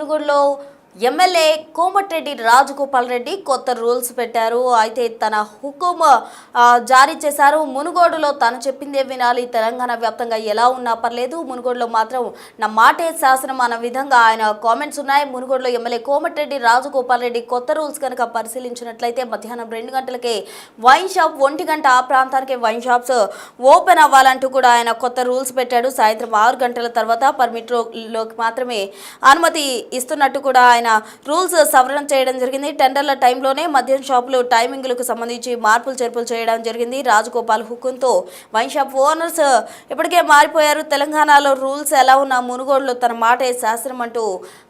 మునుగోడులో ఎమ్మెల్యే కోమటిరెడ్డి రాజగోపాల్ రెడ్డి కొత్త రూల్స్ పెట్టారు. అయితే తన హుకుం జారీ చేశారు. మునుగోడులో తను చెప్పిందే వినాలి, తెలంగాణ వ్యాప్తంగా ఎలా ఉన్నా పర్లేదు, మునుగోడులో మాత్రం నా మాటే శాసనం అన్న విధంగా ఆయన కామెంట్స్ ఉన్నాయి. మునుగోడులో ఎమ్మెల్యే కోమటిరెడ్డి రాజగోపాల్ రెడ్డి కొత్త రూల్స్ కనుక పరిశీలించినట్లయితే మధ్యాహ్నం 2 గంటలకే వైన్ షాప్, 1 గంట ఆ ప్రాంతానికి వైన్ షాప్స్ ఓపెన్ అవ్వాలంటూ కూడా ఆయన కొత్త రూల్స్ పెట్టాడు. సాయంత్రం 6 గంటల తర్వాత పర్మిట్లోకి మాత్రమే అనుమతి ఇస్తున్నట్టు కూడా ఆయన రూల్స్ సవరణ చేయడం జరిగింది. టెండర్ల టైంలోనే మద్యం షాపులు టైమింగ్లకు సంబంధించి మార్పులు చేర్పులు చేయడం జరిగింది. రాజగోపాల్ హుకుంతో వైన్ షాప్ ఓనర్స్ ఇప్పటికే మారిపోయారు. తెలంగాణలో రూల్స్ ఎలా ఉన్నా మునుగోడులో తన మాటే శాసనం అంటూ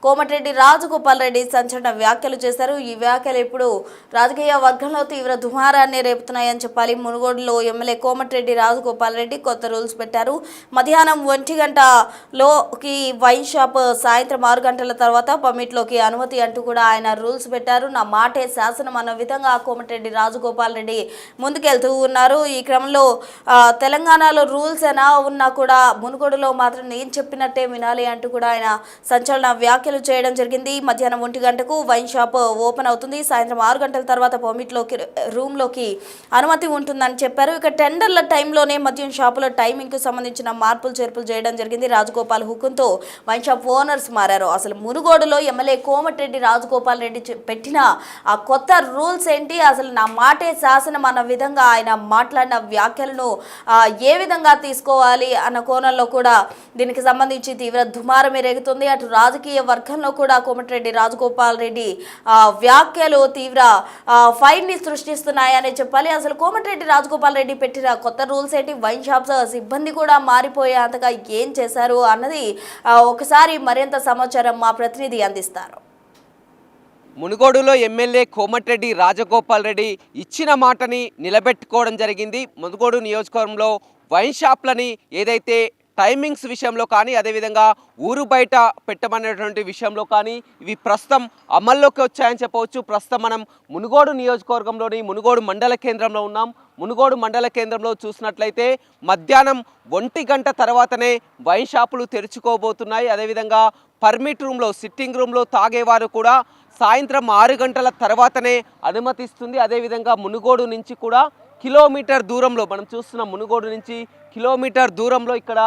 కోమటిరెడ్డి రాజగోపాల్ రెడ్డి సంచలన వ్యాఖ్యలు చేశారు. ఈ వ్యాఖ్యలు ఇప్పుడు రాజకీయ వర్గంలో తీవ్ర దుమారాన్ని రేపుతున్నాయని చెప్పాలి. మునుగోడులో ఎమ్మెల్యే కోమటిరెడ్డి రాజగోపాల్ రెడ్డి కొత్త రూల్స్ పెట్టారు. మధ్యాహ్నం 1 గంటలోకి వైన్ షాప్, సాయంత్రం 6 గంటల తర్వాత పర్మిట్లోకి అనుమతి అంటూ కూడా ఆయన రూల్స్ పెట్టారు. నా మాటే శాసనం అన్న విధంగా కోమటిరెడ్డి రాజగోపాల్ రెడ్డి ముందుకెళ్తూ ఉన్నారు. ఈ క్రమంలో తెలంగాణలో రూల్స్ ఎలా ఉన్నా కూడా మునుగోడులో మాత్రం నేను చెప్పినట్టే వినాలి అంటూ కూడా ఆయన సంచలన వ్యాఖ్యలు చేయడం జరిగింది. మధ్యాహ్నం 1 గంటకు వైన్ షాప్ ఓపెన్ అవుతుంది. సాయంత్రం 6 గంటల తర్వాత పర్మిట్లోకి రూమ్లోకి అనుమతి ఉంటుందని చెప్పారు. ఇక టెండర్ల టైంలోనే మద్యం షాపుల టైమింగ్కు సంబంధించిన మార్పులు చేర్పులు చేయడం జరిగింది. రాజగోపాల్ హుకుంతో వైన్ షాప్ ఓనర్స్ మారారు. అసలు మునుగోడులో ఎమ్మెల్యే కోమటిరెడ్డి రాజగోపాల్ రెడ్డి పెట్టిన ఆ కొత్త రూల్స్ ఏంటి, అసలు నా మాటే శాసనం అన్న విధంగా ఆయన మాట్లాడిన వ్యాఖ్యలను ఏ విధంగా తీసుకోవాలి అన్న కోణంలో కూడా దీనికి సంబంధించి తీవ్ర దుమారం రేగుతుంది. అటు రాజకీయ వర్గంలో కూడా కోమటిరెడ్డి రాజగోపాల్ రెడ్డి వ్యాఖ్యలు తీవ్ర ఫైర్ని సృష్టిస్తున్నాయని చెప్పాలి. అసలు కోమటిరెడ్డి రాజగోపాల్ రెడ్డి పెట్టిన కొత్త రూల్స్ ఏంటి, వైన్ షాప్స్ సిబ్బంది కూడా మారిపోయే అంతగా ఏం చేశారు అన్నది ఒకసారి మరింత సమాచారం మా ప్రతినిధి అందిస్తారు. మునుగోడులో ఎమ్మెల్యే కోమటిరెడ్డి రాజగోపాల్ రెడ్డి ఇచ్చిన మాటని నిలబెట్టుకోవడం జరిగింది. మునుగోడు నియోజకవర్గంలో వైన్ షాప్లని ఏదైతే టైమింగ్స్ విషయంలో కానీ, అదేవిధంగా ఊరు బయట పెట్టమనేటువంటి విషయంలో కానీ ఇవి ప్రస్తుతం అమల్లోకి వచ్చాయని చెప్పవచ్చు. ప్రస్తుతం మనం మునుగోడు నియోజకవర్గంలోని మునుగోడు మండల కేంద్రంలో ఉన్నాం. మునుగోడు మండల కేంద్రంలో చూసినట్లయితే మధ్యాహ్నం 1 గంట తర్వాతనే వైన్ షాపులు తెరుచుకోబోతున్నాయి. అదేవిధంగా పర్మిట్ రూమ్లో, సిట్టింగ్ రూమ్లో తాగేవారు కూడా సాయంత్రం 6 గంటల తర్వాతనే అనుమతిస్తుంది. అదేవిధంగా మునుగోడు నుంచి కూడా కిలోమీటర్ దూరంలో, మనం చూస్తున్న మునుగోడు నుంచి కిలోమీటర్ దూరంలో ఇక్కడ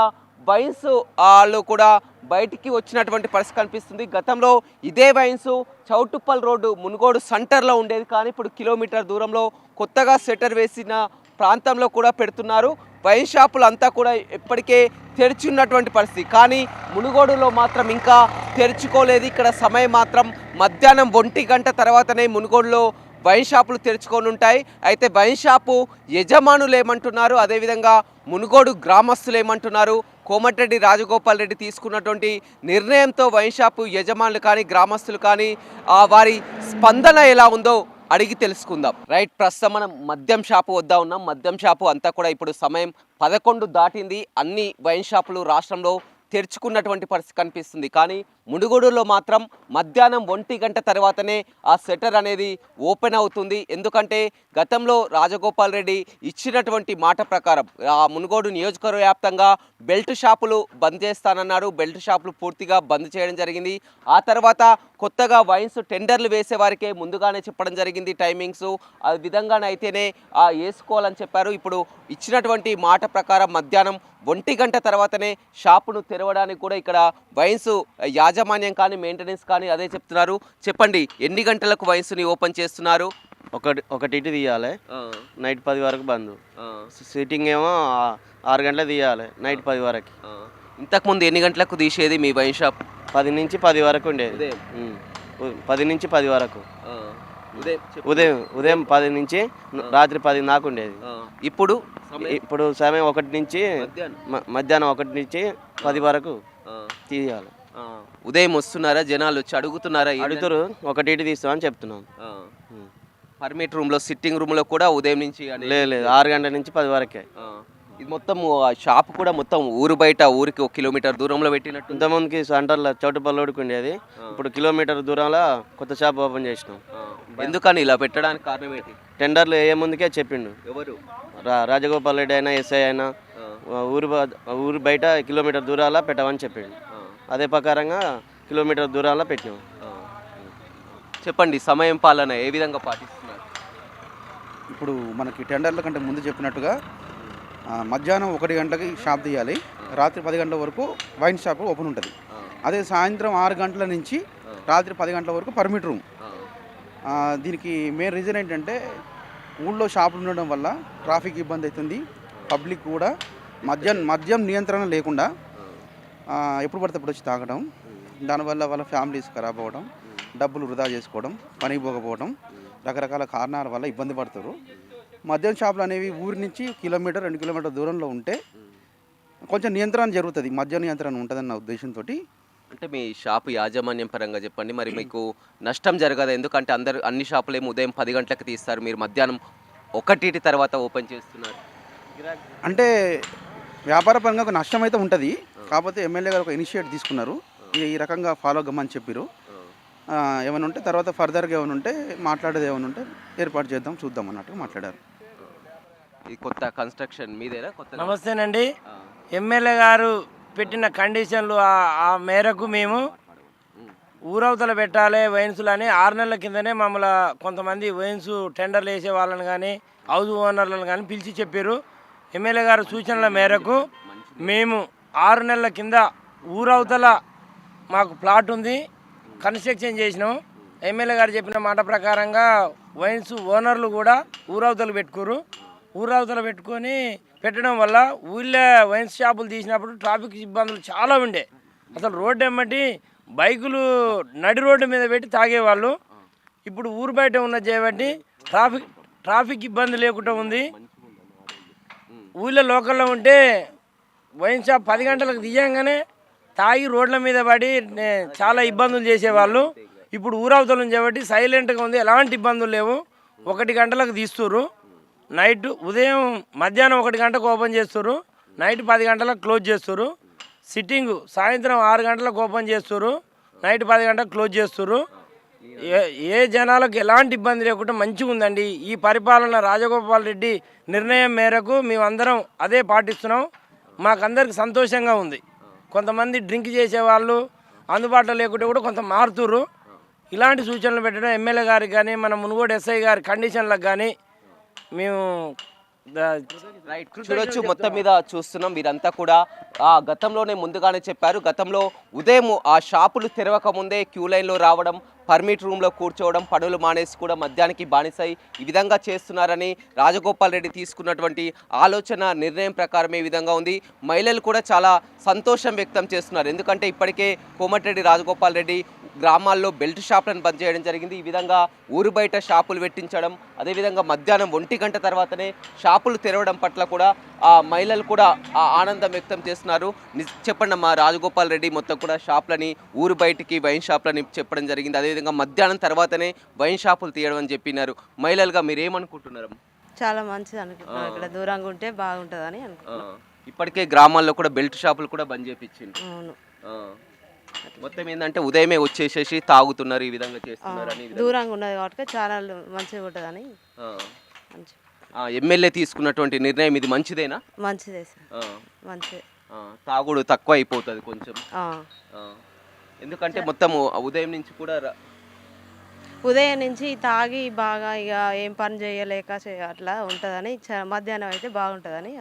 వైన్స్ వాళ్ళు కూడా బయటికి వచ్చినటువంటి పరిస్థితి కనిపిస్తుంది. గతంలో ఇదే వైన్స్ చౌటుప్పల్ రోడ్డు మునుగోడు సెంటర్లో ఉండేది, కానీ ఇప్పుడు కిలోమీటర్ దూరంలో కొత్తగా షట్టర్ వేసిన ప్రాంతంలో కూడా పెడుతున్నారు. వైన్ షాపులు అంతా కూడా ఇప్పటికే తెరిచి ఉన్నటువంటి పరిస్థితి, కానీ మునుగోడులో మాత్రం ఇంకా తెరుచుకోలేదు. ఇక్కడ సమయం మాత్రం మధ్యాహ్నం 1 గంట తర్వాతనే మునుగోడులో వైన్ షాపులు తెరుచుకొని ఉంటాయి. అయితే వైన్ షాపు యజమానులు ఏమంటున్నారు, అదేవిధంగా మునుగోడు గ్రామస్తులు ఏమంటున్నారు, కోమటిరెడ్డి రాజగోపాల్ రెడ్డి తీసుకున్నటువంటి నిర్ణయంతో వైన్ షాపు యజమానులు కానీ గ్రామస్తులు కానీ వారి స్పందన ఎలా ఉందో అడిగి తెలుసుకుందాం. రైట్, ప్రస్తుతం మనం మద్యం షాపు వద్ద ఉన్నాం. మద్యం షాపు అంతా కూడా ఇప్పుడు సమయం 11 దాటింది. అన్ని వైన్ షాపులు రాష్ట్రంలో తెరుచుకున్నటువంటి పరిస్థితి కనిపిస్తుంది, కానీ మునుగోడులో మాత్రం మధ్యాహ్నం 1 గంట తర్వాతనే ఆ షట్టర్ అనేది ఓపెన్ అవుతుంది. ఎందుకంటే గతంలో రాజగోపాల్ రెడ్డి ఇచ్చినటువంటి మాట ప్రకారం ఆ మునుగోడు నియోజకవర్గ వ్యాప్తంగా బెల్ట్ షాపులు బంద్ చేస్తానన్నారు. బెల్ట్ షాపులు పూర్తిగా బంద్ చేయడం జరిగింది. ఆ తర్వాత కొత్తగా వైన్స్ టెండర్లు వేసే వారికే ముందుగానే చెప్పడం జరిగింది టైమింగ్స్. ఆ విధంగానైతేనే వేసుకోవాలని చెప్పారు. ఇప్పుడు ఇచ్చినటువంటి మాట ప్రకారం మధ్యాహ్నం 1 గంట తర్వాతనే షాపును తెరవడానికి కూడా ఇక్కడ వైన్స్ యాజమాన్యం కానీ మెయింటెనెన్స్ కానీ అదే చెప్తున్నారు. చెప్పండి, ఎన్ని గంటలకు వైన్స్ని ఓపెన్ చేస్తున్నారు? ఒకటి తీయాలి, నైట్ 10 వరకు బంద్. సిట్టింగ్ ఏమో 6 గంటలకు తీయాలి, నైట్ 10 వరకు. ఇంతకుముందు ఎన్ని గంటలకు తీసేది మీ వైన్ షాప్? 10 నుంచి 10 వరకు ఉండేది. 10 నుంచి 10 వరకు, ఉదయం 10 నుంచి రాత్రి 10 దాకా ఉండేది. ఇప్పుడు సమయం 1 నుంచి మధ్యాహ్నం 1 నుంచి 10 వరకు తీయాలి. ఉదయం వస్తున్నారా జనాలు వచ్చి అడుగుతున్నారా? అడుగుతారు, ఒకటి తీస్తామని చెప్తున్నాను. పర్మిట్ రూమ్లో, సిట్టింగ్ రూమ్లో కూడా ఉదయం నుంచి లేదు, 6 గంటల నుంచి 10 వరకే. ఇది మొత్తం షాప్ కూడా మొత్తం ఊరు బయట, ఊరికి 1 కిలోమీటర్ దూరంలో పెట్టినట్టు. ఇంతమందికి సెంటర్లో చౌటుపల్లోడికి ఉండేది, ఇప్పుడు కిలోమీటర్ దూరంలో కొత్త షాప్ ఓపెన్ చేసినాం. ఎందుకని ఇలా పెట్టడానికి కారణం ఏంటి? టెండర్లు వేయే ముందుకే చెప్పిండు. ఎవరు? రాజగోపాల్ రెడ్డి అయినా, ఎస్ఐ అయినా ఊరు బయట కిలోమీటర్ దూరాల పెట్టమని చెప్పిండు. అదే ప్రకారంగా కిలోమీటర్ దూరంలో పెట్టినాం. చెప్పండి, సమయం పాలన ఏ విధంగా పాటిస్తున్నారు? ఇప్పుడు మనకి టెండర్ల కంటే ముందు చెప్పినట్టుగా మధ్యాహ్నం 1 గంటకి షాప్ తీయాలి, రాత్రి 10 గంటల వరకు వైన్ షాప్ ఓపెన్ ఉంటుంది. అదే సాయంత్రం 6 గంటల నుంచి రాత్రి 10 గంటల వరకు పర్మిట్ రూమ్. దీనికి మెయిన్ రీజన్ ఏంటంటే ఊళ్ళో షాపులు ఉండడం వల్ల ట్రాఫిక్ ఇబ్బంది అవుతుంది. పబ్లిక్ కూడా మద్యం నియంత్రణ లేకుండా ఎప్పుడు పడితే అప్పుడు వచ్చి తాగడం, దానివల్ల వాళ్ళ ఫ్యామిలీస్ ఖరాబ్ అవ్వడం, డబ్బులు వృధా చేసుకోవడం, పనికి పోకపోవడం, రకరకాల కారణాల వల్ల ఇబ్బంది పడతారు. మద్యం షాపులు అనేవి ఊరి నుంచి 1 కిలోమీటర్ 2 కిలోమీటర్ దూరంలో ఉంటే కొంచెం నియంత్రణ జరుగుతుంది, మద్య నియంత్రణ ఉంటుందన్న ఉద్దేశంతో. అంటే మీ షాపు యాజమాన్యం పరంగా చెప్పండి, మరి మీకు నష్టం జరగదు? ఎందుకంటే అన్ని షాపులు ఏమో ఉదయం 10 గంటలకు తీస్తారు, మీరు మధ్యాహ్నం 1 తర్వాత ఓపెన్ చేస్తున్నారు. అంటే వ్యాపార పరంగా ఒక నష్టం అయితే ఉంటుంది. కాకపోతే ఎమ్మెల్యే గారు ఒక ఇనిషియేట్ తీసుకున్నారు, ఈ రకంగా ఫాలో కమ్మని చెప్పారు. ఏమైనా ఉంటే తర్వాత ఫర్దర్గా ఏమైనా ఉంటే మాట్లాడేది ఏమైనా ఉంటే ఏర్పాటు చేద్దాం, చూద్దాం అన్నట్టుగా మాట్లాడారు. ఈ కొత్త కన్స్ట్రక్షన్ మీదేనా? కొత్త నమస్తేనండి. ఎమ్మెల్యే గారు పెట్టిన కండిషన్లు ఆ మేరకు మేము ఊరవతల పెట్టాలి వైన్స్లు అని 6 నెలల కిందనే మమ్మల్ని కొంతమంది వైన్స్ టెండర్లు వేసే వాళ్ళని కానీ హౌస్ ఓనర్లను కానీ పిలిచి చెప్పారు. ఎమ్మెల్యే గారు సూచనల మేరకు మేము 6 నెలల కింద ఊరవతల మాకు ప్లాట్ ఉంది, కన్స్ట్రక్షన్ చేసినాం. ఎమ్మెల్యే గారు చెప్పిన మాట ప్రకారంగా వైన్స్ ఓనర్లు కూడా ఊరవతలు పెట్టుకోరు. ఊరవతలు పెట్టుకొని పెట్టడం వల్ల ఊళ్ళో వైన్స్ షాపులు తీసినప్పుడు ట్రాఫిక్ ఇబ్బందులు చాలా ఉండే. అసలు రోడ్డు ఎమ్మటి బైకులు నడి రోడ్డు మీద పెట్టి తాగేవాళ్ళు. ఇప్పుడు ఊరు బయట ఉన్నది చేయబట్టి ట్రాఫిక్ ఇబ్బంది లేకుండా ఉంది. ఊళ్ళో లోకల్లో ఉంటే వైన్ షాప్ 10 గంటలకు తీయంగానే తాగి రోడ్ల మీద పడి చాలా ఇబ్బందులు చేసేవాళ్ళు. ఇప్పుడు ఊరవతలు చేయబట్టి సైలెంట్గా ఉంది, ఎలాంటి ఇబ్బందులు లేవు. 1 గంటలకు తీస్తున్నారు, నైట్ ఉదయం మధ్యాహ్నం 1 గంటకు ఓపెన్ చేస్తారు, నైట్ 10 గంటలకు క్లోజ్ చేస్తారు. సిట్టింగ్ సాయంత్రం 6 గంటలకు ఓపెన్ చేస్తారు, నైట్ 10 గంటలకు క్లోజ్ చేస్తారు. ఏ జనాలకు ఎలాంటి ఇబ్బంది లేకుండా మంచిగా ఉందండి. ఈ పరిపాలన రాజగోపాల్ రెడ్డి నిర్ణయం మేరకు మేమందరం అదే పాటిస్తున్నాం. మాకందరికి సంతోషంగా ఉంది. కొంతమంది డ్రింక్ చేసేవాళ్ళు అందుబాటులో లేకుంటే కూడా కొంత మారుతురు. ఇలాంటి సూచనలు పెట్టడం ఎమ్మెల్యే గారికి కానీ మన మునుగోడు ఎస్ఐ గారి కండిషన్లకు కానీ మేము చూడొచ్చు. మొత్తం మీద చూస్తున్నాం, వీరంతా కూడా గతంలోనే ముందుగానే చెప్పారు. గతంలో ఉదయం ఆ షాపులు తెరవక ముందే క్యూ లైన్లో రావడం, పర్మిట్ రూమ్లో కూర్చోవడం, పనులు మానేసి కూడా మద్యానికి బానిసై ఈ విధంగా చేస్తున్నారని రాజగోపాల్ రెడ్డి తీసుకున్నటువంటి ఆలోచన నిర్ణయం ప్రకారం ఈ విధంగా ఉంది. మహిళలు కూడా చాలా సంతోషం వ్యక్తం చేస్తున్నారు. ఎందుకంటే ఇప్పటికే కోమటిరెడ్డి రాజగోపాల్ రెడ్డి గ్రామాల్లో బెల్ట్ షాపులను బంద్ చేయడం జరిగింది. ఈ విధంగా ఊరు బయట షాపులు పెట్టించడం, అదేవిధంగా మధ్యాహ్నం 1 గంట తర్వాతనే షాపులు తెరవడం పట్ల కూడా మహిళలు కూడా ఆనందం వ్యక్తం చేస్తున్నారు. చెప్పండి అమ్మా, రాజగోపాల్ రెడ్డి మొత్తం కూడా షాపులని ఊరు బయటికి వైన్ షాపులని చెప్పడం జరిగింది. అదేవిధంగా మధ్యాహ్నం తర్వాతనే వైన్ షాపులు తీయడం అని చెప్పినారు. మహిళలుగా మీరు ఏమనుకుంటున్నారు? చాలా మంచిది అనుకుంటున్నాం, ఇక్కడ దూరంగా ఉంటే బాగుంటుందని అనుకుంటున్నాం. ఇప్పటికే గ్రామాల్లో కూడా బెల్ట్ షాపులు కూడా బంద్ చేయించింది. అవును, మొత్తం ఏంటంటే ఉదయమే వచ్చేసేసి తాగుతున్నారు, ఈ విధంగా చేస్తున్నారు అని. దూరంగా ఉన్నది కాబట్టి చాలా మంచిగా ఉంటుందని. ఎమ్మెల్యే తీసుకున్నటువంటి నిర్ణయం ఇది మంచిదేనా? మంచిదే సార్, మంచిదే. తాగుడు తక్కువ అయిపోతుంది కొంచెం, ఎందుకంటే మొత్తం ఉదయం నుంచి కూడా ఉదయం నుంచి తాగి బాగా ఇక ఏం పని చేయలేక అట్లా ఉంటుందని మధ్యాహ్నం అయితే బాగుంటుందని.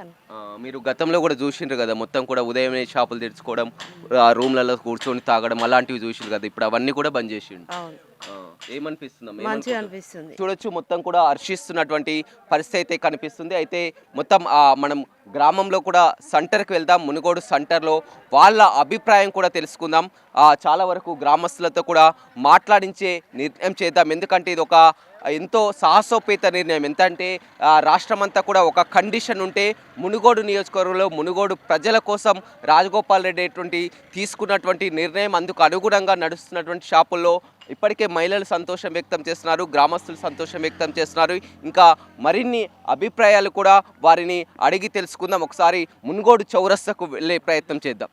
మీరు గతంలో కూడా చూసిండ్రు కదా, మొత్తం కూడా ఉదయమే షాపులు తెరుచుకోవడం, రూమ్లలో కూర్చొని తాగడం అలాంటివి చూసిండ్రు కదా. ఇప్పుడు అవన్నీ కూడా బంద్ చేసిండు. అవును, ఏమనిపిస్తుంది? మంచిగా అనిపిస్తుంది. చూడొచ్చు, మొత్తం కూడా హర్షిస్తున్నటువంటి పరిస్థితి అయితే కనిపిస్తుంది. అయితే మొత్తం మనం గ్రామంలో కూడా సెంటర్కి వెళ్దాం. మునుగోడు సెంటర్లో వాళ్ళ అభిప్రాయం కూడా తెలుసుకుందాం. చాలా వరకు గ్రామస్తులతో కూడా మాట్లాడించే నిర్ణయం చేద్దాం. ఎందుకంటే ఇది ఒక ఎంతో సాహసోపేత నిర్ణయం. ఎంత అంటే రాష్ట్రమంతా కూడా ఒక కండిషన్ ఉంటే మునుగోడు నియోజకవర్గంలో మునుగోడు ప్రజల కోసం రాజగోపాల్ రెడ్డి తీసుకున్నటువంటి నిర్ణయం, అందుకు అనుగుణంగా నడుస్తున్నటువంటి షాపుల్లో ఇప్పటికే మహిళలు సంతోషం వ్యక్తం చేస్తున్నారు, గ్రామస్తులు సంతోషం వ్యక్తం చేస్తున్నారు. ఇంకా మరిన్ని అభిప్రాయాలు కూడా వారిని అడిగి తెలుసుకుందాం. ఒకసారి మునుగోడు చౌరస్తాకు వెళ్ళే ప్రయత్నం చేద్దాం.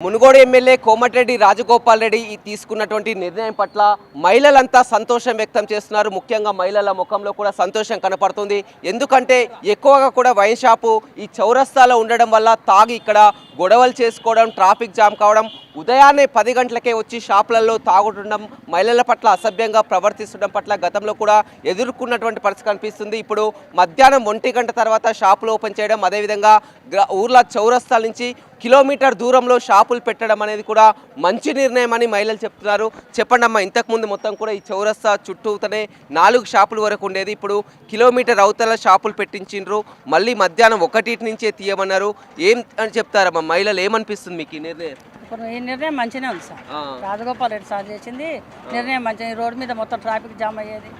మునుగోడు ఎమ్మెల్యే కోమటిరెడ్డి రాజగోపాల్ రెడ్డి ఈ తీసుకున్నటువంటి నిర్ణయం పట్ల మహిళలంతా సంతోషం వ్యక్తం చేస్తున్నారు. ముఖ్యంగా మహిళల ముఖంలో కూడా సంతోషం కనపడుతుంది. ఎందుకంటే ఎక్కువగా కూడా వైన్ షాపు ఈ చౌరస్తాలో ఉండడం వల్ల తాగి ఇక్కడ గొడవలు చేసుకోవడం, ట్రాఫిక్ జామ్ కావడం, ఉదయాన్నే 10 గంటలకే వచ్చి షాపులలో తాగుతుండడం, మహిళల పట్ల అసభ్యంగా ప్రవర్తిస్తుండడం పట్ల గతంలో కూడా ఎదుర్కొన్నటువంటి పరిస్థితి కనిపిస్తుంది. ఇప్పుడు మధ్యాహ్నం 1 గంట తర్వాత షాపులు ఓపెన్ చేయడం, అదేవిధంగా ఊర్ల చౌరస్తాల నుంచి కిలోమీటర్ దూరంలో షాపులు పెట్టడం అనేది కూడా మంచి నిర్ణయం అని మహిళలు చెప్తున్నారు. చెప్పండి అమ్మా, ఇంతకుముందు మొత్తం కూడా ఈ చౌరస్తా చుట్టూతోనే 4 షాపుల వరకు ఉండేది. ఇప్పుడు కిలోమీటర్ అవతల షాపులు పెట్టించిండ్రు. మళ్ళీ మధ్యాహ్నం 1 నుంచే తీయమన్నారు. ఏం అని చెప్తారమ్మా, మహిళలు ఏమనిపిస్తుంది మీకు ఈ నిర్ణయం? ఇప్పుడు ఈ నిర్ణయం మంచిగానే ఉంది సార్. రాజగోపాల్ రెడ్డి సార్ చేసింది నిర్ణయం మంచిగా. ఈ రోడ్డు మీద మొత్తం ట్రాఫిక్ జామ్ అయ్యేది,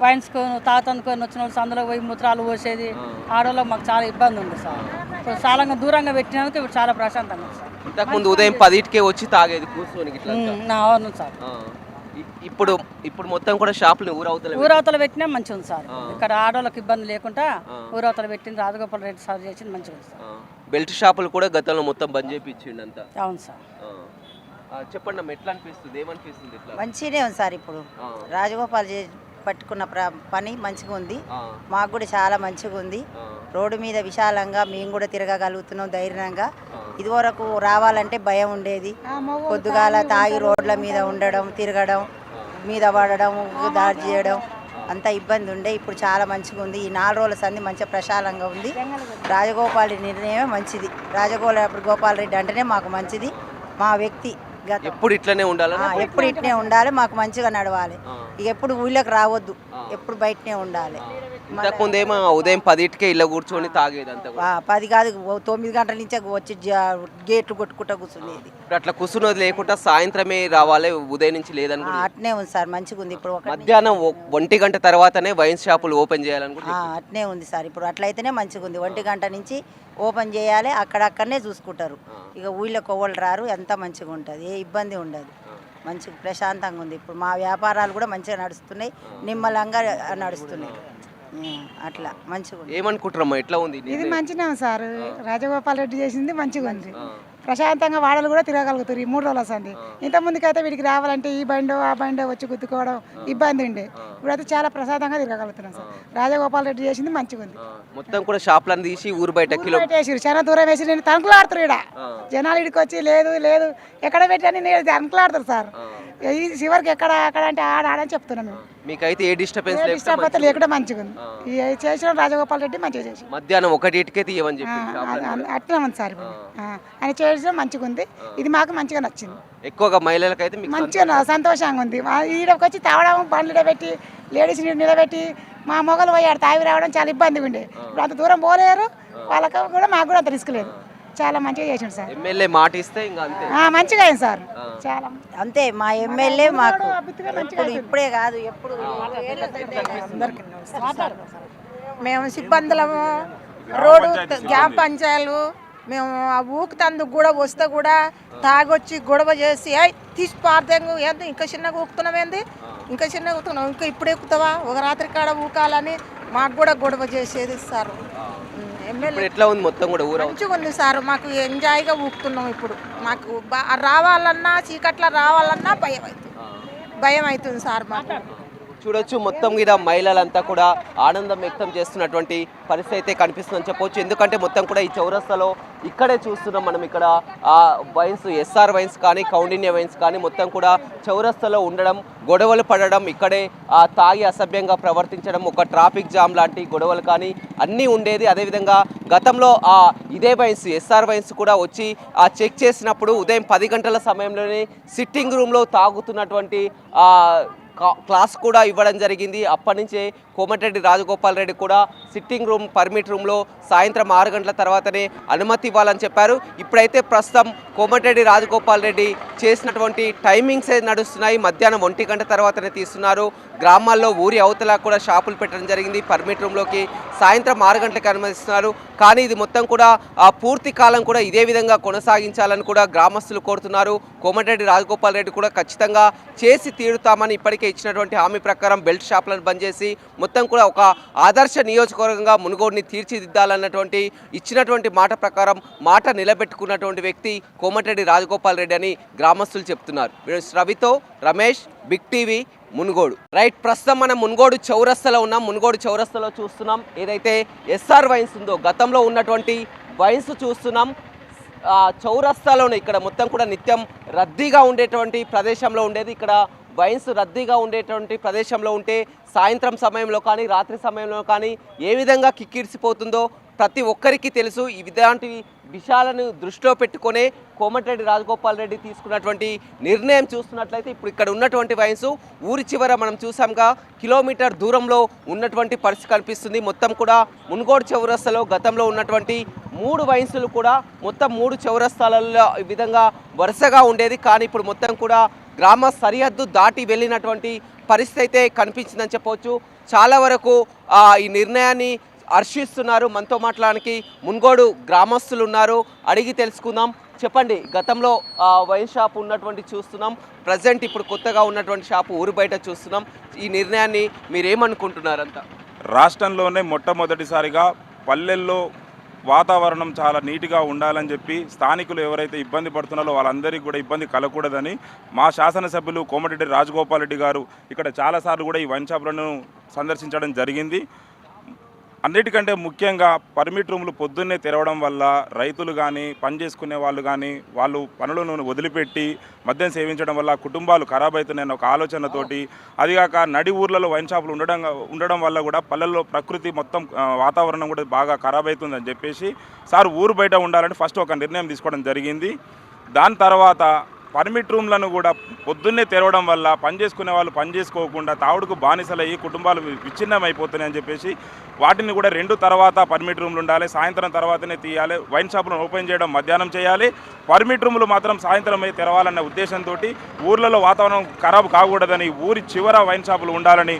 వైన్స్ తాతనుకొని వచ్చిన వాళ్ళు అందులో పోయి మూత్రాలు పోసేది, ఆడవాళ్ళకి మాకు చాలా ఇబ్బంది ఉంది సార్. సో చాలా దూరంగా పెట్టినందుకు ఇప్పుడు చాలా ప్రశాంతంగా ఉంది సార్. ఇంతకుముందు ఉదయం 10కే వచ్చి తాగేది కూర్చొని ఇట్లా. అవును సార్. ఇప్పుడు ఇప్పుడు మొత్తం కూడా షాపులు ఊరవతల పెట్టినా మంచిగా ఉంది సార్. ఇక్కడ ఆడవాళ్ళకి ఇబ్బంది లేకుండా ఊరవతల పెట్టింది రాజగోపాల్ రెడ్డి సార్ చేసింది మంచిగా ఉంది సార్. బెల్ట్ షాపులు కూడా గతంలో మొత్తం బంద్ చేయించిండు అంతా. అవును సార్. చెప్పండి అమ్మ, ఎట్లా అనిపిస్తుంది, ఏమనిపిస్తుంది ఇట్లా? మంచిగానే ఉంది సార్. ఇప్పుడు రాజగోపాల్ పట్టుకున్న పని మంచిగా ఉంది. మాకు కూడా చాలా మంచిగా ఉంది. రోడ్డు మీద విశాలంగా మేము కూడా తిరగగలుగుతున్నాం ధైర్యంగా. ఇదివరకు రావాలంటే భయం ఉండేది. పొద్దుగాల తాగి రోడ్ల మీద ఉండడం, తిరగడం, మీద పడడం, దాడి చేయడం అంత ఇబ్బంది ఉండే. ఇప్పుడు చాలా మంచిగా ఉంది. ఈ 4 రోజుల సంది మంచిగా ప్రశాలంగా ఉంది. రాజగోపాల్ నిర్ణయమే మంచిది. గోపాల్ రెడ్డి అంటేనే మాకు మంచిది. మా వ్యక్తి ఎప్పుడు ఇట్లనే ఉండాలి, ఎప్పుడు ఇట్నే ఉండాలి. మాకు మంచిగా నడవాలి. ఇక ఎప్పుడు ఊళ్ళకి రావద్దు, ఎప్పుడు బయటనే ఉండాలి. ఇంతకుముందేమో ఉదయం 10కే ఇళ్ళ కూర్చొని తాగేది అంతా. 10 కాదు 9 గంటల నుంచే వచ్చి గేట్లు కొట్టుకుంటా కూర్చునేది. అట్లా కూర్చున్నది లేకుండా సాయంత్రమే రావాలి, ఉదయం నుంచి లేదని. అట్నే ఉంది సార్, మంచిగా ఉంది. ఇప్పుడు మధ్యాహ్నం 1 గంట తర్వాతనే వైన్ షాపులు ఓపెన్ చేయాలనుకుంటే అట్నే ఉంది సార్. ఇప్పుడు అట్లయితేనే మంచిగా ఉంది. 1 గంట నుంచి ఓపెన్ చేయాలి. అక్కడక్కడనే చూసుకుంటారు. ఇక ఊళ్ళో కొవ్వలు రారు. ఎంత మంచిగా ఉంటుంది, ఏ ఇబ్బంది ఉండదు. మంచిగా ప్రశాంతంగా ఉంది. ఇప్పుడు మా వ్యాపారాలు కూడా మంచిగా నడుస్తున్నాయి, నిమ్మలంగా నడుస్తున్నాయి. అట్లా మంచిగా ఉంది. ఏమనుకుంటారమ్మా, ఎట్లా ఉంది ఇది? మంచిగా సార్. రాజగోపాల్ రెడ్డి చేసింది మంచిగా ఉంది. ప్రశాంతంగా వాడలు కూడా తిరగలుగుతారు ఈ 3 రోజుల సంది. ఇంతకుముందుకైతే వీడికి రావాలంటే ఈ బండో ఆ బండో వచ్చి గుద్దుకోవడం ఇబ్బంది ఉండే. ఇప్పుడైతే చాలా ప్రశాంతంగా తిరగలుగుతున్నాం సార్. రాజగోపాల్ రెడ్డి చేసింది మంచిగా ఉంది. మొత్తం కూడా షాపులను తీసి ఊరు బయట వేసారు, చాలా దూరం వేసి నేను తణుకులాడుతారు. ఇక్కడ జనాలు ఇడికి వచ్చి లేదు లేదు ఎక్కడ పెట్టని నేను తణుకులాడతారు సార్. ఈ చివరికి ఎక్కడ అక్కడ అంటే ఆడని చెప్తున్నాను. మీకైతే ఏ డిస్టర్బెన్స్ లేకుండా మంచిగా ఉంది. చేసిన రాజగోపాల్ రెడ్డి మంచిగా చేసి మధ్యాహ్నం 1కే తీయమని చెప్పి అట్లా ఉంది సార్. ఆయన చేసిన మంచిగా ఉంది. ఇది మాకు మంచిగా నచ్చింది. ఎక్కువగా మహిళలకైతే మంచిగా సంతోషంగా ఉంది. ఈడకి వచ్చి తాగడం, బండ్లు నిలబెట్టి లేడీస్ నిలబెట్టి మా మొగలు పోయాడు తాగి రావడం చాలా ఇబ్బందిగా ఉండే. ఇప్పుడు అంత దూరం పోలేరు. వాళ్ళకి కూడా మాకు కూడా అంత రిస్క్ లేదు. చాలా మంచిగా చేసిండు సార్. ఎమ్మెల్యే మాట ఇస్తే ఇంకా అంతే మంచిగా అయింది సార్. చాలా అంతే. మా ఎమ్మెల్యే మాకు ఇప్పుడే కాదు ఎప్పుడు. మేము సిబ్బందులము, రోడ్డు గ్రామ పంచాయలు, మేము ఆ ఊకుతందుకు కూడా వస్తే కూడా తాగొచ్చి గొడవ చేసి తీసి పార్థంగు ఏంది ఇంకా చిన్నగా ఊకుతున్నాం, ఏంది ఇంకా చిన్నగా ఊకుతున్నాం, ఇంకా ఇప్పుడు ఎక్కుతావా, ఒక రాత్రి కాడ ఊకాలని మాకు కూడా గొడవ చేసేది సార్. ఎమ్మెల్యే ఎట్లా ఉంది మొత్తం కూడా ఊరు మంచిగా ఉంది సార్. మాకు ఎంజాయ్గా ఊపుతున్నాం. ఇప్పుడు మాకు రావాలన్నా చీకట్ల రావాలన్నా భయం అవుతుంది సార్. మాకు చూడొచ్చు మొత్తం మీద మహిళలంతా కూడా ఆనందం వ్యక్తం చేస్తున్నటువంటి పరిస్థితి అయితే కనిపిస్తుందని చెప్పవచ్చు. ఎందుకంటే మొత్తం కూడా ఈ చౌరస్తాలో ఇక్కడే చూస్తున్నాం మనం. ఇక్కడ ఆ వైన్స్, ఎస్ఆర్ వైన్స్ కానీ కౌండిన్య వైన్స్ కానీ మొత్తం కూడా చౌరస్తాలో ఉండడం, గొడవలు పడడం, ఇక్కడే తాగి అసభ్యంగా ప్రవర్తించడం, ఒక ట్రాఫిక్ జామ్ లాంటి గొడవలు కానీ అన్నీ ఉండేది. అదేవిధంగా గతంలో ఇదే వైన్స్, ఎస్ఆర్ వైన్స్ కూడా వచ్చి చెక్ చేసినప్పుడు ఉదయం 10 గంటల సమయంలోనే సిట్టింగ్ రూమ్లో తాగుతున్నటువంటి క్లాస్ కూడా ఇవ్వడం జరిగింది. అప్పటి నుంచే కోమటిరెడ్డి రాజగోపాల్ రెడ్డి కూడా సిట్టింగ్ రూమ్, పర్మిట్ రూమ్లో సాయంత్రం 6 గంటల తర్వాతనే అనుమతి ఇవ్వాలని చెప్పారు. ఇప్పుడైతే ప్రస్తుతం కోమటిరెడ్డి రాజగోపాల్ రెడ్డి చేసినటువంటి టైమింగ్సే నడుస్తున్నాయి. మధ్యాహ్నం 1 గంట తర్వాతనే తీస్తున్నారు. గ్రామాల్లో ఊరి అవతల కూడా షాపులు పెట్టడం జరిగింది. పర్మిట్ రూమ్లోకి సాయంత్రం 6 గంటలకు అనుమతిస్తున్నారు. కానీ ఇది మొత్తం కూడా పూర్తి కాలం కూడా ఇదే విధంగా కొనసాగించాలని కూడా గ్రామస్తులు కోరుతున్నారు. కోమటిరెడ్డి రాజగోపాల్ రెడ్డి కూడా ఖచ్చితంగా చేసి తీరుతామని ఇప్పటికే ఇచ్చినటువంటి హామీ ప్రకారం బెల్ట్ షాపులను బంద్ చేసి మొత్తం కూడా ఒక ఆదర్శ నియోజకవర్గంగా మునుగోడుని తీర్చిదిద్దాలన్నటువంటి ఇచ్చినటువంటి మాట ప్రకారం మాట నిలబెట్టుకున్నటువంటి వ్యక్తి కోమటిరెడ్డి రాజగోపాల్ రెడ్డి అని గ్రామస్తులు చెప్తున్నారు. రవితో Ramesh, big TV, Munugode. Right, ప్రస్తుతం మనం మునుగోడు చౌరస్తాలో ఉన్నాం. మునుగోడు చౌరస్తాలో చూస్తున్నాం ఏదైతే ఎస్ఆర్ వైన్స్ ఉందో గతంలో ఉన్నటువంటి వైన్స్ చూస్తున్నాం. చౌరస్తాలోనే ఇక్కడ మొత్తం కూడా నిత్యం రద్దీగా ఉండేటువంటి ప్రదేశంలో ఉండేది. ఇక్కడ వైన్స్ రద్దీగా ఉండేటువంటి ప్రదేశంలో ఉంటే సాయంత్రం సమయంలో కానీ రాత్రి సమయంలో కానీ ఏ విధంగా కిక్కిరిసిపోతుందో ప్రతి ఒక్కరికి తెలుసు. ఇలాంటి విషయాలను దృష్టిలో పెట్టుకునే కోమటిరెడ్డి రాజగోపాల్ రెడ్డి తీసుకున్నటువంటి నిర్ణయం చూస్తున్నట్లయితే ఇప్పుడు ఇక్కడ ఉన్నటువంటి వైన్స్ ఊరి చివర మనం చూసాంగా కిలోమీటర్ దూరంలో ఉన్నటువంటి పరిస్థితి కనిపిస్తుంది. మొత్తం కూడా మునుగోడు చౌరస్తాలో గతంలో ఉన్నటువంటి 3 వైన్సులు కూడా మొత్తం 3 చౌరస్తాలలో ఈ విధంగా వరుసగా ఉండేది. కానీ ఇప్పుడు మొత్తం కూడా గ్రామ సరిహద్దు దాటి వెళ్ళినటువంటి పరిస్థితి అయితే కనిపించిందని చెప్పవచ్చు. చాలా వరకు ఈ నిర్ణయాన్ని హర్షిస్తున్నారు. మనతో మాట్లాడడానికి మునుగోడు గ్రామస్తులు ఉన్నారు, అడిగి తెలుసుకుందాం. చెప్పండి, గతంలో వైన్ షాప్ ఉన్నటువంటి చూస్తున్నాం, ప్రజెంట్ ఇప్పుడు కొత్తగా ఉన్నటువంటి షాపు ఊరు బయట చూస్తున్నాం. ఈ నిర్ణయాన్ని మీరేమనుకుంటున్నారంతా? రాష్ట్రంలోనే మొట్టమొదటిసారిగా పల్లెల్లో వాతావరణం చాలా నీట్గా ఉండాలని చెప్పి స్థానికులు ఎవరైతే ఇబ్బంది పడుతున్నారో వాళ్ళందరికీ కూడా ఇబ్బంది కలగకూడదని మా శాసనసభ్యులు కోమటిరెడ్డి రాజగోపాల్ రెడ్డి గారు ఇక్కడ చాలాసార్లు కూడా ఈ వైన్ షాపులను సందర్శించడం జరిగింది. అన్నిటికంటే ముఖ్యంగా పర్మిట్ రూములు పొద్దున్నే తెరవడం వల్ల రైతులు కానీ పని చేసుకునే వాళ్ళు కానీ వాళ్ళు పనులను వదిలిపెట్టి మద్యం సేవించడం వల్ల కుటుంబాలు ఖరాబ్ అవుతున్నాయన్న ఒక ఆలోచనతోటి, అదిగాక నడి ఊర్లలో వైన్ షాపులు ఉండడం వల్ల కూడా పల్లెల్లో ప్రకృతి మొత్తం వాతావరణం కూడా బాగా ఖరాబ్ అవుతుందని చెప్పేసి సార్ ఊరు బయట ఉండాలని ఫస్ట్ ఒక నిర్ణయం తీసుకోవడం జరిగింది. దాని తర్వాత పర్మిట్ రూమ్లను కూడా పొద్దున్నే తెరవడం వల్ల పని చేసుకునే వాళ్ళు పని చేసుకోకుండా తావుడుకు బానిసలయ్యి కుటుంబాలు విచ్ఛిన్నం అయిపోతున్నాయని చెప్పేసి వాటిని కూడా 2 తర్వాత పర్మిట్ రూమ్లు ఉండాలి, సాయంత్రం తర్వాతనే తీయాలి. వైన్ షాపులను ఓపెన్ చేయడం మధ్యాహ్నం చేయాలి, పర్మిట్ రూములు మాత్రం సాయంత్రం తెరవాలన్న ఉద్దేశంతో ఊర్లలో వాతావరణం ఖరాబు కాకూడదని ఊరి చివర వైన్ షాపులు ఉండాలని,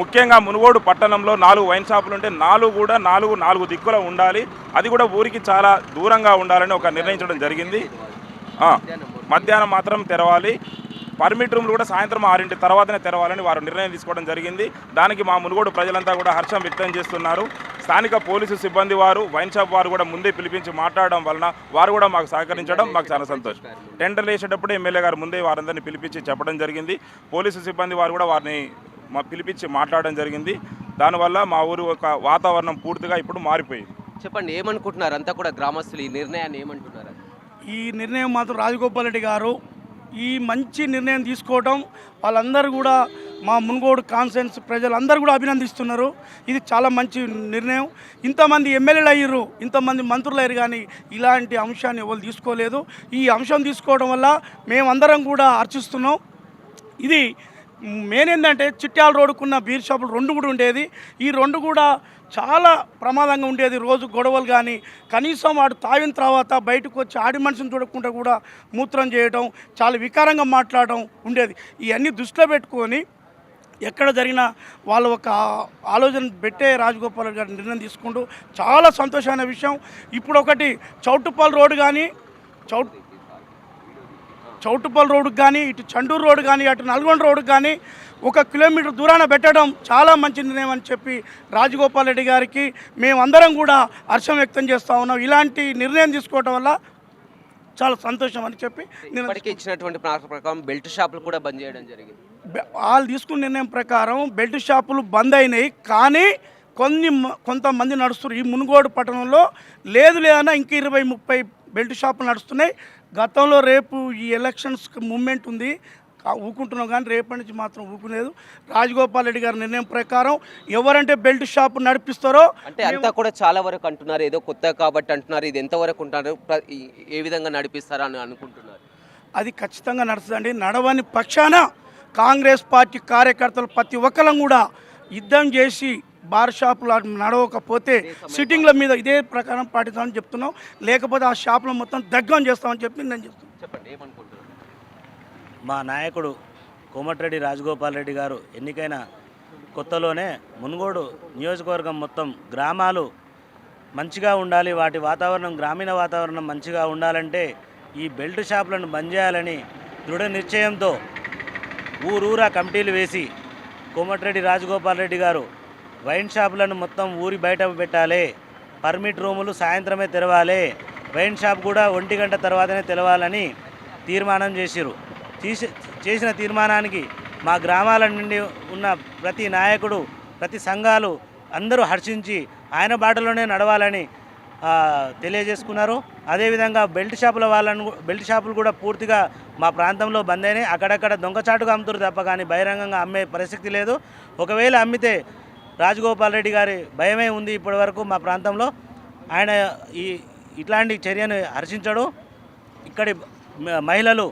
ముఖ్యంగా మునుగోడు పట్టణంలో 4 వైన్ షాపులు ఉంటే 4 కూడా 4 దిక్కుల ఉండాలి, అది కూడా ఊరికి చాలా దూరంగా ఉండాలని ఒక నిర్ణయించడం జరిగింది. మధ్యాహ్నం మాత్రం తెరవాలి, పర్మిట్ రూమ్లు కూడా సాయంత్రం 6 తర్వాతనే తెరవాలని వారు నిర్ణయం తీసుకోవడం జరిగింది. దానికి మా మునుగోడు ప్రజలంతా కూడా హర్షం వ్యక్తం చేస్తున్నారు. స్థానిక పోలీసు సిబ్బంది వారు వైన్ షాప్ వారు కూడా ముందే పిలిపించి మాట్లాడడం వలన వారు కూడా మాకు సహకరించడం మాకు చాలా సంతోషం. టెండర్లు వేసేటప్పుడు ఎమ్మెల్యే గారు ముందే వారందరినీ పిలిపించి చెప్పడం జరిగింది. పోలీసు సిబ్బంది వారు కూడా వారిని పిలిపించి మాట్లాడడం జరిగింది. దానివల్ల మా ఊరు ఒక వాతావరణం పూర్తిగా ఇప్పుడు మారిపోయింది. చెప్పండి, ఏమనుకుంటున్నారు అంతా కూడా గ్రామస్తులు ఈ నిర్ణయాన్ని ఏమంటున్నారు? ఈ నిర్ణయం మాత్రం రాజగోపాల్ రెడ్డి గారు ఈ మంచి నిర్ణయం తీసుకోవడం వాళ్ళందరూ కూడా మా మునుగోడు కాన్స్టిట్యుయెన్సీ ప్రజలందరూ కూడా అభినందిస్తున్నారు. ఇది చాలా మంచి నిర్ణయం. ఇంతమంది ఎమ్మెల్యేలు అయ్యారు, ఇంతమంది మంత్రులు అయ్యారు, కానీ ఇలాంటి అంశాన్ని ఎవరు తీసుకోలేదు. ఈ అంశం తీసుకోవడం వల్ల మేమందరం కూడా హర్షిస్తున్నాం. ఇది మెయిన్ ఏంటంటే చిట్యాల రోడ్డుకున్న బీర్ షాపులు 2 కూడా ఉండేది. ఈ 2 కూడా చాలా ప్రమాదంగా ఉండేది. రోజు గొడవలు కానీ కనీసం వాడు తాగిన తర్వాత బయటకు వచ్చి ఆడి మనిషిని చూడకుండా కూడా మూత్రం చేయడం, చాలా వికారంగా మాట్లాడడం ఉండేది. ఇవన్నీ దృష్టిలో పెట్టుకొని ఎక్కడ జరిగినా వాళ్ళ ఒక ఆలోచన పెట్టే రాజగోపాల్ గారు నిర్ణయం తీసుకుంటూ చాలా సంతోషమైన విషయం. ఇప్పుడు ఒకటి చౌటుపల్లి రోడ్డు కానీ చౌటుపల్లి రోడ్డుకు కానీ ఇటు చండూరు రోడ్డు కానీ అటు నల్గొండ రోడ్డుకు కానీ 1 కిలోమీటర్ దూరాన పెట్టడం చాలా మంచి నిర్ణయం అని చెప్పి రాజగోపాల్ రెడ్డి గారికి మేమందరం కూడా హర్షం వ్యక్తం చేస్తూ ఉన్నాం. ఇలాంటి నిర్ణయం తీసుకోవడం వల్ల చాలా సంతోషం అని చెప్పి ఇచ్చినటువంటి ప్రకారం బెల్ట్ షాపులు కూడా బంద్ చేయడం జరిగింది. వాళ్ళు తీసుకున్న నిర్ణయం ప్రకారం బెల్ట్ షాపులు బంద్ అయినాయి, కానీ కొంతమంది నడుస్తున్నారు. ఈ మునుగోడు పట్టణంలో లేదన్నా ఇంక 20-30 బెల్ట్ షాపులు నడుస్తున్నాయి. గతంలో రేపు ఈ ఎలక్షన్స్ మూమెంట్ ఉంది, ఊకుంటున్నాం, కానీ రేపటి నుంచి మాత్రం ఊకులేదు. రాజగోపాల్ రెడ్డి గారి నిర్ణయం ప్రకారం ఎవరంటే బెల్ట్ షాప్ నడిపిస్తారో అంటే అంతా కూడా చాలా వరకు అంటున్నారు, ఏదో కొత్త కాబట్టి అంటున్నారు. ఇది ఎంతవరకు ఉంటారు, ఏ విధంగా నడిపిస్తారా అని అనుకుంటున్నారు? అది ఖచ్చితంగా నడుస్తుందండి. నడవని పక్షాన కాంగ్రెస్ పార్టీ కార్యకర్తలు ప్రతి ఒక్కరం కూడా యుద్ధం చేసి బార్ షాపులు నడవకపోతే సిట్టింగ్ల మీద ఇదే ప్రకారం పాటిస్తామని చెప్తున్నాం. లేకపోతే ఆ షాపులో మొత్తం దగ్గం చేస్తామని చెప్పి నేను చెప్తున్నాను. చెప్పండి, ఏమనుకుంటున్నారు? మా నాయకుడు కోమటిరెడ్డి రాజగోపాల్ రెడ్డి గారు ఎన్నికైన కొత్తలోనే మునుగోడు నియోజకవర్గం మొత్తం గ్రామాలు మంచిగా ఉండాలి, వాటి వాతావరణం గ్రామీణ వాతావరణం మంచిగా ఉండాలంటే ఈ బెల్ట్ షాపులను బంద్ చేయాలని దృఢ నిశ్చయంతో ఊరూరా కమిటీలు వేసి కోమటిరెడ్డి రాజగోపాల్ రెడ్డి గారు వైన్ షాపులను మొత్తం ఊరి బయట పెట్టాలి, పర్మిట్ రూములు సాయంత్రమే తెరవాలి, వైన్ షాప్ కూడా 1 గంట తర్వాతనే తెరవాలని తీర్మానం చేసిన తీర్మానానికి మా గ్రామాల నుండి ఉన్న ప్రతి నాయకుడు, ప్రతి సంఘాలు అందరూ హర్షించి ఆయన బాటలోనే నడవాలని తెలియజేసుకున్నారు. అదేవిధంగా బెల్ట్ షాపులు కూడా పూర్తిగా మా ప్రాంతంలో బంద్ అయినాయి. అక్కడక్కడ దొంగచాటుగా అమ్ముతారు తప్ప కానీ బహిరంగంగా అమ్మే పరిస్థితి లేదు. ఒకవేళ అమ్మితే రాజగోపాల్ రెడ్డి గారి భయమే ఉంది ఇప్పటివరకు మా ప్రాంతంలో. ఆయన ఇట్లాంటి చర్యను హర్షించడు. ఇక్కడి మహిళలు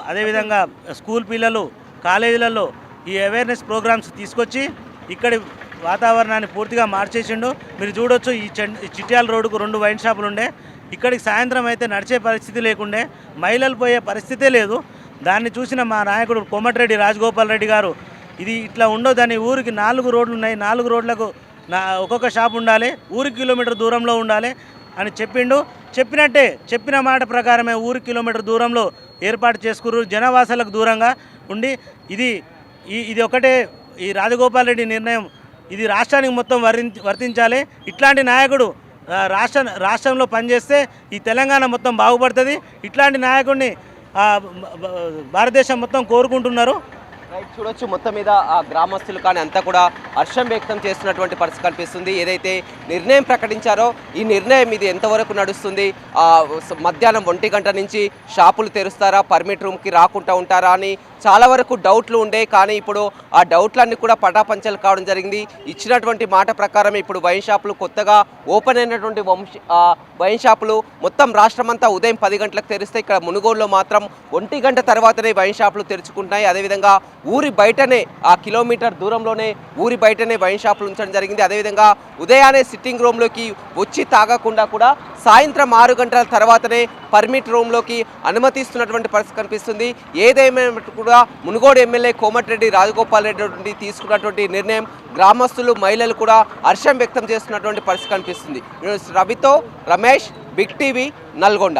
అదేవిధంగా స్కూల్ పిల్లలు కాలేజీలలో ఈ అవేర్నెస్ ప్రోగ్రామ్స్ తీసుకొచ్చి ఇక్కడి వాతావరణాన్ని పూర్తిగా మార్చేసిండు. మీరు చూడొచ్చు, ఈ చిట్యాల రోడ్డుకు 2 వైన్ షాపులు ఉండే, ఇక్కడికి సాయంత్రం అయితే నడిచే పరిస్థితి లేకుండే, మహిళలు పోయే పరిస్థితే లేదు. దాన్ని చూసిన మా నాయకుడు కోమటిరెడ్డి రాజగోపాల్ రెడ్డి గారు ఇది ఇట్లా ఉండొద్దని, ఊరికి 4 రోడ్లు ఉన్నాయి, 4 రోడ్లకు ఒక్కొక్క షాప్ ఉండాలి, ఊరికి కిలోమీటర్ దూరంలో ఉండాలి అని చెప్పిండు. చెప్పిన మాట ప్రకారమే ఊరికి కిలోమీటర్ దూరంలో ఏర్పాటు చేసుకున్నారు, జనవాసాలకు దూరంగా ఉండి. ఇది ఒకటే ఈ రాజగోపాల్ రెడ్డి నిర్ణయం, ఇది రాష్ట్రానికి మొత్తం వర్తించాలి. ఇట్లాంటి నాయకుడు రాష్ట్రంలో పనిచేస్తే ఈ తెలంగాణ మొత్తం బాగుపడుతుంది. ఇట్లాంటి నాయకుడిని భారతదేశం మొత్తం కోరుకుంటున్నారు. రైట్, చూడొచ్చు మొత్తం మీద ఆ గ్రామస్తులు కానీ అంతా కూడా హర్షం వ్యక్తం చేస్తున్నటువంటి పరిస్థితి కనిపిస్తుంది. ఏదైతే నిర్ణయం ప్రకటించారో ఈ నిర్ణయం ఇది ఎంతవరకు నడుస్తుంది, మధ్యాహ్నం 1 గంట నుంచి షాపులు తెరుస్తారా, పర్మిట్ రూమ్కి రాకుండా ఉంటారా అని చాలా వరకు డౌట్లు ఉండే. కానీ ఇప్పుడు ఆ డౌట్లన్నీ కూడా పటాపంచలు కావడం జరిగింది. ఇచ్చినటువంటి మాట ప్రకారం ఇప్పుడు వైన్ షాపులు కొత్తగా ఓపెన్ అయినటువంటి వైన్ షాపులు మొత్తం రాష్ట్రమంతా ఉదయం 10 గంటలకు తెరిస్తే ఇక్కడ మునుగోడులో మాత్రం 1 గంట తర్వాతనే వైన్ షాపులు తెరుచుకుంటున్నాయి. అదేవిధంగా ఊరి బయటనే ఆ కిలోమీటర్ దూరంలోనే ఊరి బయటనే వైన్ షాపులు ఉంచడం జరిగింది. అదేవిధంగా ఉదయాన్నే సిట్టింగ్ రూమ్లోకి వచ్చి తాగకుండా కూడా సాయంత్రం 6 గంటల తర్వాతనే పర్మిట్ రూమ్లోకి అనుమతిస్తున్నటువంటి పరిస్థితి కనిపిస్తుంది. ఏదేమైనా కూడా మునుగోడు ఎమ్మెల్యే కోమటిరెడ్డి రాజగోపాల్ రెడ్డి తీసుకున్నటువంటి నిర్ణయం గ్రామస్తులు, మహిళలు కూడా హర్షం వ్యక్తం చేస్తున్నటువంటి పరిస్థితి కనిపిస్తుంది. రవితో రమేష్, బిగ్ టీవీ, నల్గొండ.